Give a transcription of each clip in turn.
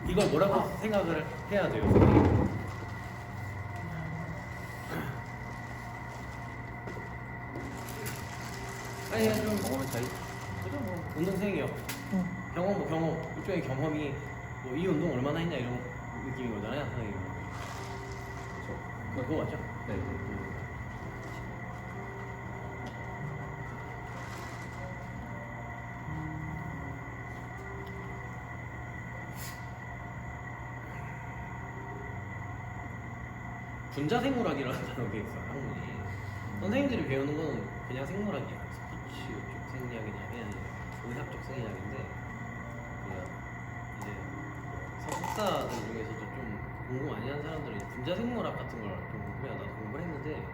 이걸 뭐라고 생각을 해야 돼요, 선생님? 아니, 좀 경험의 차이. 그죠? 뭐 운동생이요. 경험, 뭐 경험. 일종의 경험이 뭐 이 운동 얼마나 했냐 이런 느낌인 거잖아요, 선생님. 그렇죠. 그거 맞죠? 네. 분자생물학이라는 단어가 있어요, 학문이. 선생님들이 배우는 건 그냥 생물학이에요. 스포츠 쪽 생리학이나 그냥 의학 쪽 생리학인데, 그 이제 석사들 중에서도 좀 공부 많이 한 사람들은 이제 분자생물학 같은 걸 좀 공부해야 나도 공부를 했는데,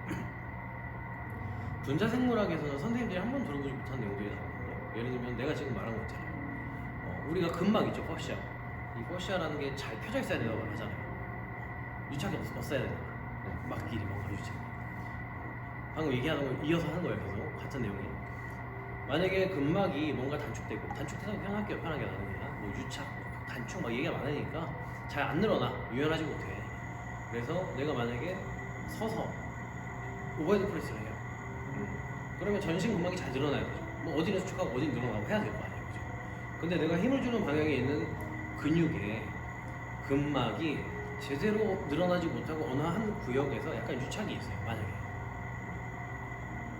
분자생물학에서는 선생님들이 한 번 들어보지 못한 내용들이 나오거든요. 예를 들면 내가 지금 말한 거 있잖아요. 우리가 근막 있죠, 퍼시아. 이 퍼시아라는 게 잘 펴져 있어야 된다고 하잖아요. 유착이 없어야 된다. 막길이 막 가주지. 방금 얘기하는 거 이어서 하는 거예요, 계속 같은 내용이. 만약에 근막이 뭔가 단축돼서 편하게 나는 거냐, 뭐 유착, 단축 막 얘기가 많으니까 잘 안 늘어나, 유연하지 못해. 그래서 내가 만약에 서서 오버헤드 프레스를 해요. 그러면 전신 근막이 잘 늘어나야 되죠. 뭐 어디는 수축하고 어디는 늘어나고 해야 될 거 아니에요, 그죠? 근데 내가 힘을 주는 방향에 있는 근육에 근막이 제대로 늘어나지 못하고 어느 한 구역에서 약간 유착이 있어요, 만약에.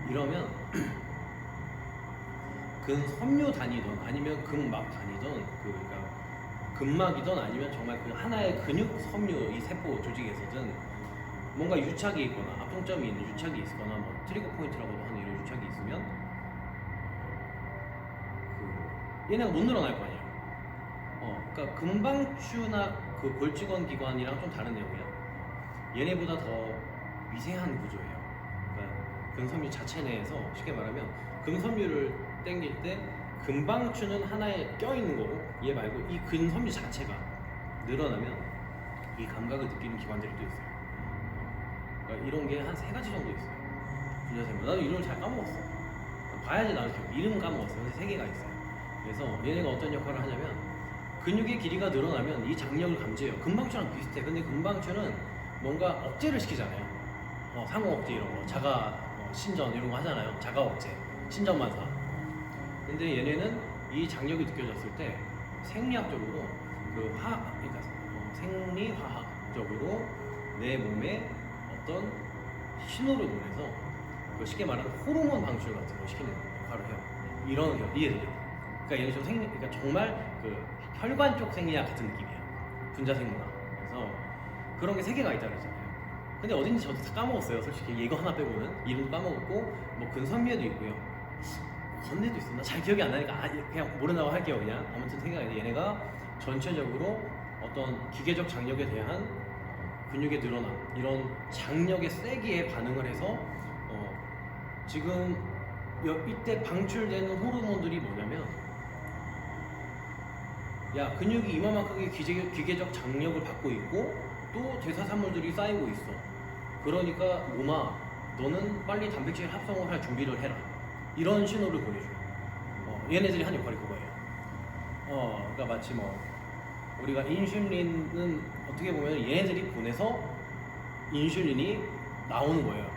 이러면 근섬유 단위든 아니면 근막 단위든 그러니까 근막이든 아니면 정말 그 하나의 근육 섬유 이 세포 조직에서든 뭔가 유착이 있거나 합동점이 있는 유착이 있거나 뭐 트리거 포인트라고도 하는 이런 유착이 있으면 얘네가 못 늘어날 거 아니에요. 그러니까 금방추나 그 골직원 기관이랑 좀 다른 내용이야. 얘네보다 더 미세한 구조예요. 그러니까 근섬유 자체 내에서 쉽게 말하면 근섬유를 당길 때 금방추는 하나에 껴있는 거고 얘 말고 이 근섬유 자체가 늘어나면 이 감각을 느끼는 기관들이 또 있어요. 그러니까 이런 게 한 3가지 정도 있어요. 분자생물. 나도 이름을 잘 까먹었어. 봐야지 나도 기억. 이름 까먹었어. 근데 3개가 있어요. 그래서 얘네가 어떤 역할을 하냐면 근육의 길이가 늘어나면 이 장력을 감지해요. 금방추랑 비슷해. 근데 금방추는 뭔가 억제를 시키잖아요. 상호 억제 이런 거, 자가 신전 이런 거 하잖아요. 자가 억제, 신전만사. 근데 얘네는 이 장력이 느껴졌을 때 생리학적으로 그러니까 생리화학적으로 내 몸에 어떤 신호를 보내서 쉽게 말하는 호르몬 방출 같은 걸 시키는 역할을 해요. 이런 이해돼요. 그러니까 얘는 좀 그러니까 정말 그 혈관 쪽 생리학 같은 느낌이에요. 분자생물학. 그래서 그런 게 3개가 있다 그랬잖아요. 근데 어딘지 저도 다 까먹었어요. 솔직히 이거 하나 빼고는 이름도 까먹었고 뭐 근섬유에도 있고요. 건네도 있었나? 잘 기억이 안 나니까 그냥 모른다고 할게요. 그냥 아무튼 생각이 얘네가 전체적으로 어떤 기계적 장력에 대한 근육의 늘어남 이런 장력의 세기에 반응을 해서 지금 이때 방출되는 호르몬들이 뭐냐면 야 근육이 이만큼의 기계적 장력을 받고 있고 또 대사산물들이 쌓이고 있어. 그러니까 몸아 너는 빨리 단백질 합성을 할 준비를 해라. 이런 신호를 보내줘요. 얘네들이 한 역할이 그거예요. 그러니까 마치 뭐 우리가 인슐린은 어떻게 보면 얘네들이 보내서 인슐린이 나오는 거예요.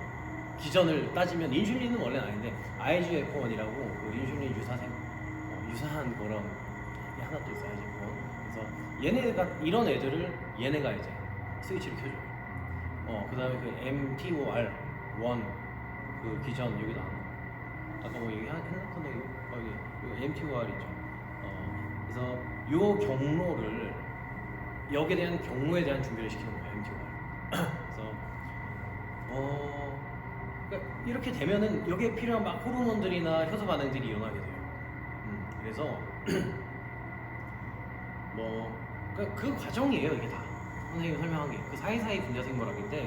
기전을 따지면 인슐린은 원래는 아닌데 IGF-1이라고 그 인슐린 유사한 그런 게 하나 또 있어요. IGF-1. 그래서 얘네가 이런 애들을 얘네가 이제 스위치를 켜줘요. 그 다음에 그 mTOR1 그 기전 여기도 안 아까 뭐 얘기했었던 여기 mTOR 있죠. 그래서 요 경로를 역에 대한 경로에 대한 준비를 시키는 거예요, mTOR. 그래서 그러니까 이렇게 되면은 여기에 필요한 막 호르몬들이나 효소 반응들이 일어나게 돼요. 그래서 뭐 그 과정이에요 이게 다. 선생님이 설명한 게 그 사이사이 분자생물학인데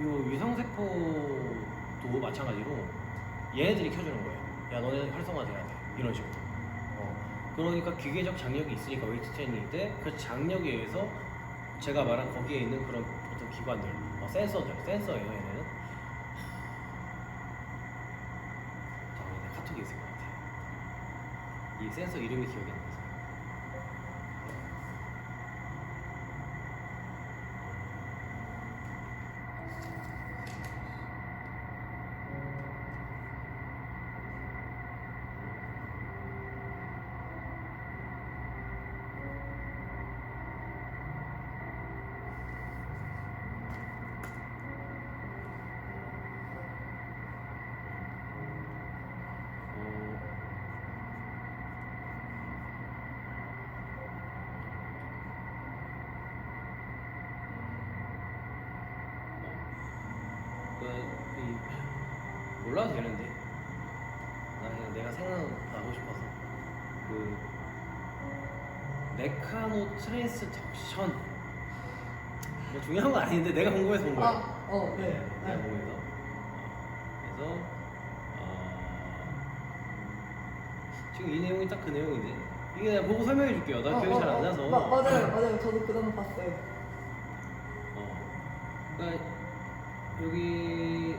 요 위성세포도 마찬가지로 얘네들이 켜주는 거예요. 야 너네 활성화돼야 돼 이런 식으로. 그러니까 기계적 장력이 있으니까 웨이트 트레이닝 때 그 장력에 의해서 제가 말한 거기에 있는 그런 어떤 기관들, 센서예요 얘네는. 잠깐만 카톡이 있을 것 같아. 이 센서 이름이 기억이 안 나서. 몰라도 되는데 나 그냥 내가 생각나고 싶어서 그 메카노 트랜스 덕션 뭐 중요한 건 아닌데 내가 궁금해서 본 거야. 네. 내가 궁금해서. 그래서 지금 이 내용이 딱 그 내용인데 이게 내가 보고 설명해 줄게요. 나 기억이 잘 안 나서. 맞아요. 저도 그 단어 봤어요. 그러니까 여기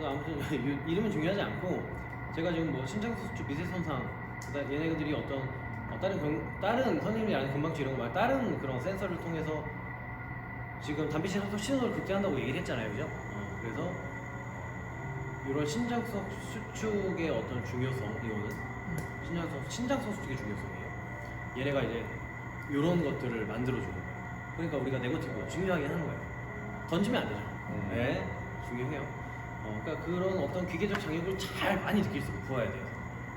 아무튼 이름은 중요하지 않고 제가 지금 뭐 심장수축 미세 손상 그다음 얘네들이 어떤 다른 선생님이 금방치 이런 거 말 다른 그런 센서를 통해서 지금 단빛이 신호를 급제한다고 얘기를 했잖아요, 그죠? 그래서 이런 신장성 수축의 어떤 중요성 이거는 신장성 수축의 중요성이에요. 얘네가 이제 이런 것들을 만들어주는 거예요. 그러니까 우리가 네거티브 중요하게 하는 거예요. 던지면 안 되죠. 네, 중요해요. 그러니까 그런 어떤 기계적 장애를 잘 많이 느낄 수 있고 부어야 돼요.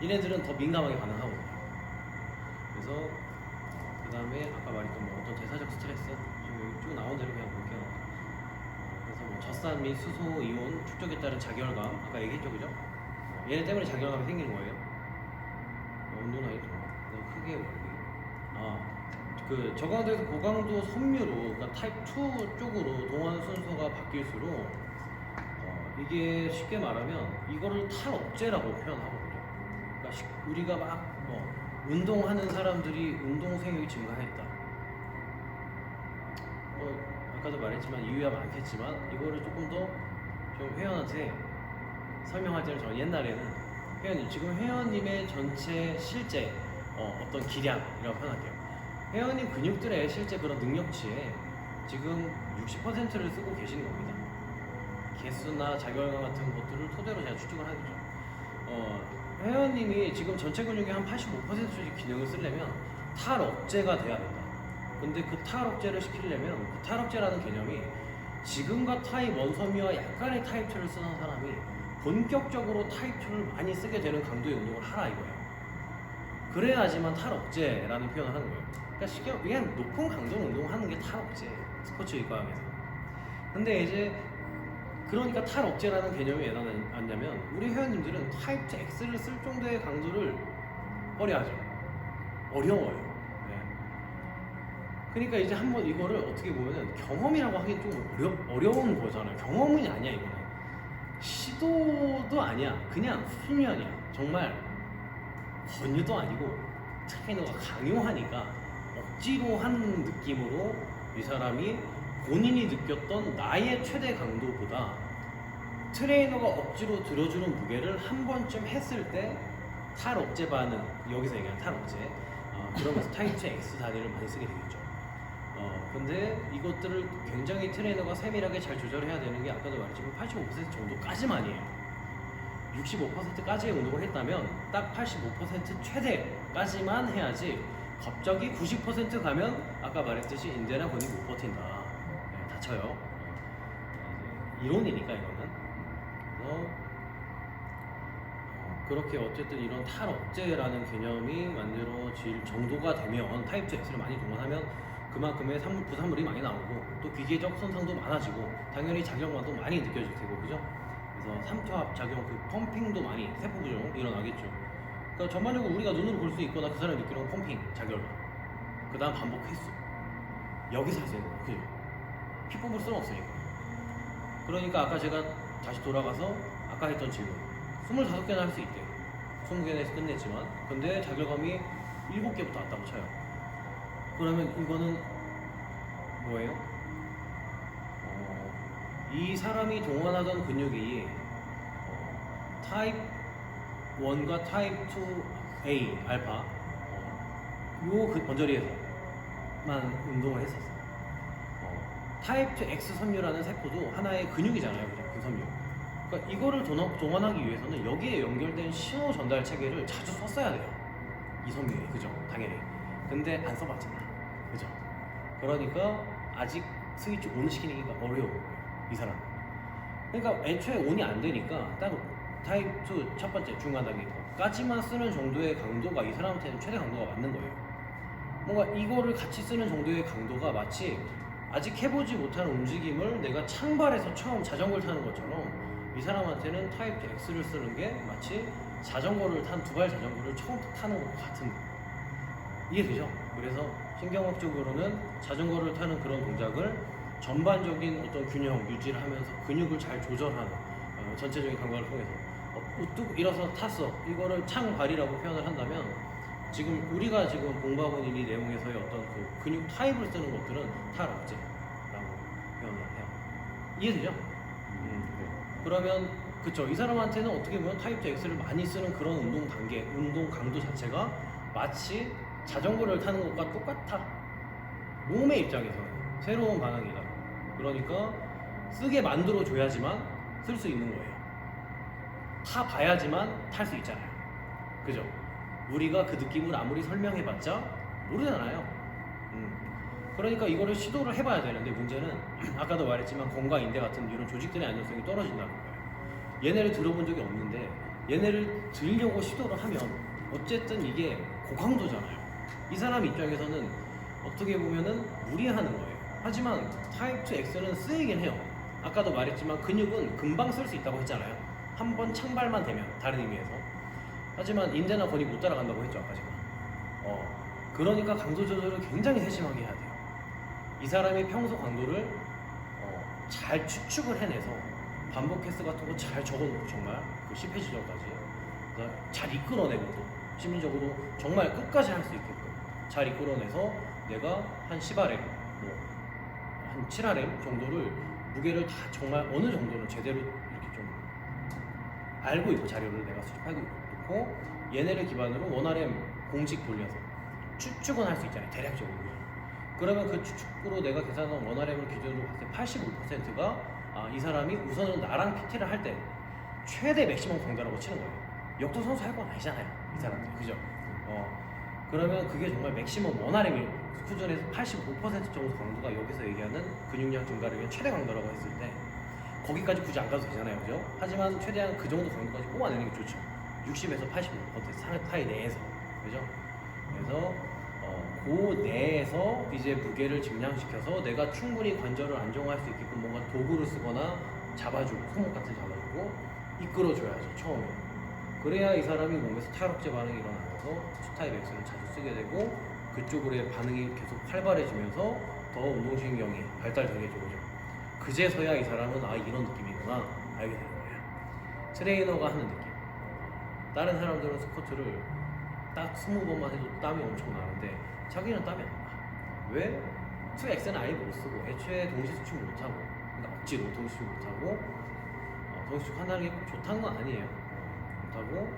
얘네들은 더 민감하게 반응하거든요. 그래서 그 다음에 아까 말했던 뭐 어떤 대사적 스트레스 지금 여기 쭉 나온 대로 그냥 볼게요. 그래서 뭐 젖산 및 수소 이온 축적에 따른 자결감 아까 얘기했죠, 그죠? 얘네 때문에 자결감이 생기는 거예요. 운동 나이 좀 크게 그 저강도에서 고강도 섬유로 그러니까 타입 2 쪽으로 동안 순서가 바뀔수록 이게 쉽게 말하면 이거를 탈억제라고 표현하거든요. 그러니까 우리가 막 운동하는 사람들이 운동 생육이 증가했다. 아까도 말했지만 이유야 많겠지만 이거를 조금 더 좀 회원한테 설명할 때는 저는 옛날에는 회원님 지금 회원님의 전체 실제 어떤 기량이라고 표현할게요. 회원님 근육들의 실제 그런 능력치에 지금 60%를 쓰고 계시는 겁니다. 개수나 자결감 같은 것들을 토대로 제가 추측을 하겠죠. 회원님이 지금 전체 근육의 한 85%의 기능을 쓰려면 탈억제가 돼야 된다. 근데 그 탈억제를 시키려면 그 탈억제라는 개념이 지금과 타입 1 섬유와 약간의 타입 2를 쓰는 사람이 본격적으로 타입 2를 많이 쓰게 되는 강도의 운동을 하라 이거예요. 그래야지만 탈억제라는 표현을 하는 거예요. 그러니까 쉽게 그냥 높은 강도 운동을 하는 게 탈억제 스포츠 의과학에서. 근데 이제 그러니까 탈억제라는 개념이 왜 나왔냐면 우리 회원님들은 타입 X를 쓸 정도의 강도를 꺼려하죠. 어려워요. 네. 그러니까 이제 한번 이거를 어떻게 보면은 경험이라고 하긴 좀 어려운 거잖아요. 경험이 아니야 이거는. 시도도 아니야. 그냥 훈련이야. 정말 권유도 아니고 트레이너가 강요하니까 억지로 하는 느낌으로 이 사람이 본인이 느꼈던 나의 최대 강도보다 트레이너가 억지로 들어주는 무게를 한 번쯤 했을 때 탈억제 반응, 여기서 얘기하는 탈억제 그러면서 타입 2 X 단위를 많이 쓰게 되겠죠. 근데 이것들을 굉장히 트레이너가 세밀하게 잘 조절해야 되는 게 아까도 말했지만 85% 정도까지만이에요. 65%까지의 운동을 했다면 딱 85% 최대까지만 해야지 갑자기 90% 가면 아까 말했듯이 인대나 근육이 못 버틴다. 네, 다쳐요. 이론이니까 이거는. 그래서 그렇게 어쨌든 이런 탈억제라는 개념이 만들어질 정도가 되면 타입 2 X를 많이 동원하면 그만큼의 부산물이 많이 나오고 또 기계적 손상도 많아지고 당연히 작용만도 많이 느껴질 테고 그죠? 그래서 삼투압 작용 그 펌핑도 많이 세포 부종 일어나겠죠. 그러니까 전반적으로 우리가 눈으로 볼 수 있거나 그 사람이 느끼는 펌핑 작용만 그 다음 반복 횟수 여기서 할 수 있는 거예요. 그죠? 피 뽑을 수는 없으니까. 그러니까 아까 제가 다시 돌아가서 아까 했던 질문 25개나 할 수 있대요. 20개에서 끝냈지만 근데 자결감이 7개부터 왔다고 쳐요. 그러면 이거는 뭐예요? 이 사람이 동원하던 근육이 타입 1과 타입 2A 알파 요 번저리에서만 운동을 했었어요. 타입 2 X 섬유라는 세포도 하나의 근육이잖아요, 그죠? 그 섬유. 그러니까 이거를 동원하기 위해서는 여기에 연결된 신호 전달 체계를 자주 썼어야 돼요. 이 섬유에, 그죠? 당연히. 근데 안 써봤잖아, 그죠? 그러니까 아직 스위치 온 시키기가 어려워 이 사람. 그러니까 애초에 온이 안 되니까 딱 타입 2 첫 번째 중간 단계까지만 쓰는 정도의 강도가 이 사람한테는 최대 강도가 맞는 거예요. 뭔가 이거를 같이 쓰는 정도의 강도가 마치 아직 해보지 못한 움직임을 내가 창발해서 처음 자전거를 타는 것처럼 이 사람한테는 타입 X를 쓰는 게 마치 자전거를 탄 두발 자전거를 처음 타는 것 같은 이해되죠? 그래서 신경학적으로는 자전거를 타는 그런 동작을 전반적인 어떤 균형 유지를 하면서 근육을 잘 조절하는 전체적인 감각을 통해서 우뚝 일어서 탔어 이거를 창발이라고 표현을 한다면 지금 우리가 지금 공부하고 있는 이 내용에서의 어떤 그 근육 타입을 쓰는 것들은 탈억제라고 표현을 해요. 이해되죠? 그러면 그쵸 이 사람한테는 어떻게 보면 타입 X를 많이 쓰는 그런 운동 단계, 운동 강도 자체가 마치 자전거를 타는 것과 똑같아. 몸의 입장에서는 새로운 반응이다. 그러니까 쓰게 만들어 줘야지만 쓸 수 있는 거예요. 타 봐야지만 탈 수 있잖아요. 그죠? 우리가 그 느낌을 아무리 설명해봤자 모르잖아요. 그러니까 이거를 시도를 해봐야 되는데 문제는 아까도 말했지만 건과 인대 같은 이런 조직들의 안정성이 떨어진다는 거예요. 얘네를 들어본 적이 없는데 얘네를 들려고 시도를 하면 어쨌든 이게 고강도잖아요. 이 사람 입장에서는 어떻게 보면은 무리하는 거예요. 하지만 타입 2 X는 쓰이긴 해요. 아까도 말했지만 근육은 금방 쓸 수 있다고 했잖아요. 한 번 창발만 되면 다른 의미에서. 하지만 인대나 건이 못 따라간다고 했죠 아까 제가. 그러니까 강도 조절을 굉장히 세심하게 해야 돼요. 이 사람의 평소 강도를 잘 추측을 해내서 반복 횟수 같은 거 잘 적어놓고 정말 그 10회 지점까지 잘 이끌어내고 또 심리적으로 정말 끝까지 할 수 있게끔 잘 이끌어내서 내가 한 10RM, 한 7RM 정도를 무게를 다 정말 어느 정도는 제대로 이렇게 좀 알고 있고 자료를 내가 수집하고 있고 얘네를 기반으로 1RM 공식 돌려서 추측은 할 수 있잖아요 대략적으로. 그러면 그 추측으로 내가 계산한 1RM을 기준으로 봤을 때 85%가 이 사람이 우선은 나랑 PT를 할 때 최대 맥시멈 강도라고 치는 거예요. 역도 선수 할 건 아니잖아요 이 사람들. 그죠? 그러면 그게 정말 맥시멈 1RM 수준에서 85% 정도 강도가 여기서 얘기하는 근육량 증가를 위한 최대 강도라고 했을 때 거기까지 굳이 안 가도 되잖아요. 그죠? 하지만 최대한 그 정도 강도까지 뽑아내는 게 좋죠. 60에서 85% 사이 내에서. 그죠? 그래서 그 내에서 이제 무게를 증량시켜서 내가 충분히 관절을 안정할 수 있게끔 뭔가 도구를 쓰거나 잡아주고 손목 같은 잡아주고 이끌어줘야죠 처음에. 그래야 이 사람이 몸에서 탈억제 반응이 일어나서 X타입 X를 자주 쓰게 되고 그쪽으로의 반응이 계속 활발해지면서 더 운동신경이 발달되겠죠. 그죠? 그제서야 이 사람은 이런 느낌이구나 알게 되는 거예요. 트레이너가 하는 느낌. 다른 사람들은 스쿼트를 딱 20번만 해도 땀이 엄청 나는데 자기는 땀이 안 나. 왜? 2X는 아예 못 쓰고 애초에 동시 수축 못 하고 그러니까 억지로 동시 수축 못 하고 동시 수축 한다는 게 꼭 좋다는 건 아니에요. 못 하고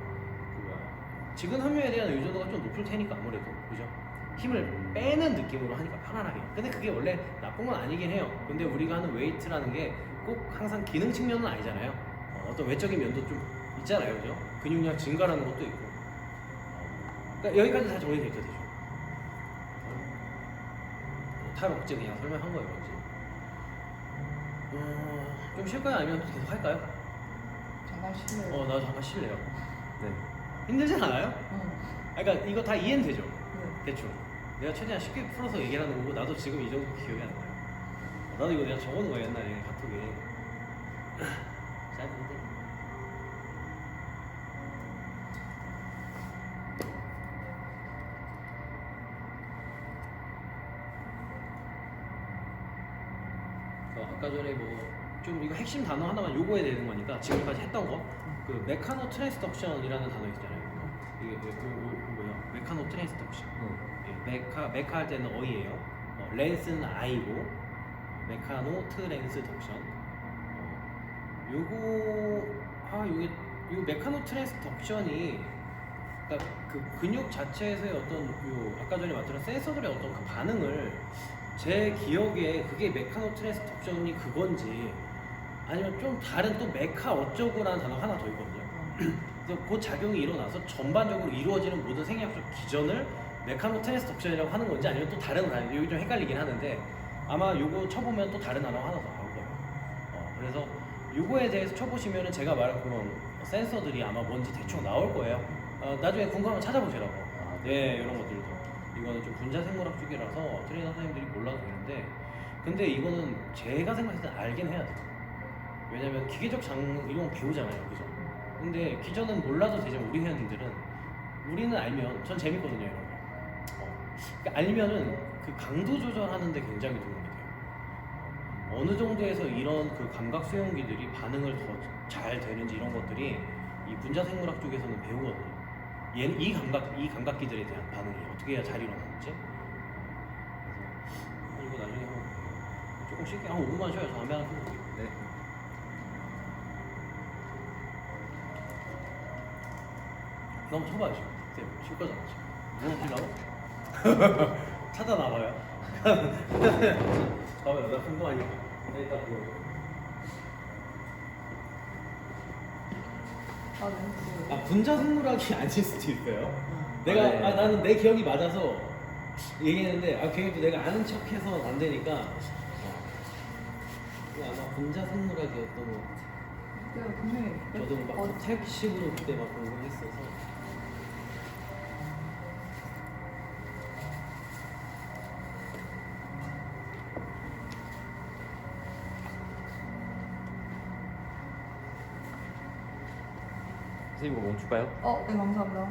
지근 함유에 대한 의존도가 좀 높을 테니까 아무래도 그죠? 힘을 빼는 느낌으로 하니까 편안하게. 근데 그게 원래 나쁜 건 아니긴 해요. 근데 우리가 하는 웨이트라는 게 꼭 항상 기능 측면은 아니잖아요. 어떤 외적인 면도 좀 있잖아요, 그죠? 근육량 증가라는 것도 있고. 그러니까 여기까지 다 정리될 때 되죠. 탈억제 그냥 설명한 거예요, 뭔지. 좀 쉴까요? 아니면 계속 할까요? 잠깐 쉬래요. 나도 잠깐 쉴래요. 네. 힘들진 않아요? 응. 그러니까 이거 다 이해는 되죠? 네. 대충. 내가 최대한 쉽게 풀어서 얘기를 하는 거고 나도 지금 이 정도 기억이 안 나요. 나도 이거 내가 적어놓은 거야 옛날에 카톡에. 짧은데. 아까 전에 뭐 좀 이거 핵심 단어 하나만 요거에 되는 거니까 지금까지 했던 거 그 메카노 트랜스덕션이라는 단어 있잖아요. 이게 뭐야? 메카노 트랜스덕션. 메카 할 때는 어이예요. 렌스는 아이고 메카노 트랜스덕션. 요게 요 메카노 트랜스덕션이 그러니까 그 근육 자체에서의 어떤 아까 전에 말했던 센서들의 어떤 그 반응을 제 기억에 그게 메카노 트랜스덕션이 그건지 아니면 좀 다른 또 메카 어쩌고라는 단어가 하나 더 있거든요. 그래서 그 작용이 일어나서 전반적으로 이루어지는 모든 생리학적 기전을 메카노 트랜스덕션이라고 하는 건지 아니면 또 다른 단어, 여기 좀 헷갈리긴 하는데 아마 요거 쳐보면 또 다른 단어가 하나 더 나올 거예요. 그래서 요거에 대해서 쳐보시면은 제가 말한 그런 센서들이 아마 뭔지 대충 나올 거예요. 나중에 궁금하면 찾아보시라고. 네, 이런 것들도. 이거는 좀 분자생물학 쪽이라서 트레이너 선생님들이 몰라도 되는데, 근데 이거는 제가 생각했을 때 알긴 해야 돼요. 왜냐면 기계적 이런 거 배우잖아요, 그죠? 근데 기전은 몰라도 되지만 우리 회원님들은 우리는 알면 전 재밌거든요, 이런 거. 그러니까 알면은 그 강도 조절하는데 굉장히 도움이 돼요. 어느 정도에서 이런 그 감각 수용기들이 반응을 더 잘 되는지 이런 것들이 이 분자생물학 쪽에서는 배우거든요. 이 감각기들에 대한 반응이 어떻게 해야 잘 일어나는지. 그래서 이거 나중에 한번 조금 쉽게 한 5분만 쉬어요. 저 담배 하나 피고 올게요. 네. 너무 쳐봐야죠. 쌤, 쉴 거잖아 지금. 뭐 피려고? 찾아 나와요. 봐봐요, 나 궁금하니까. 일단 그거. 아, 냄새. 아, 분자생물학이 아닐 수도 있어요. 응. 내가 네. 나는 내 기억이 맞아서 얘기했는데 괜히 내가 아는 척해서 안 되니까. 이거 아마 분자생물학이었던 것 같아. 내가 분명히 저도 막 책식으로 그때 막 공부했어서. 선생님 이거 멈출까요? 네, 감사합니다.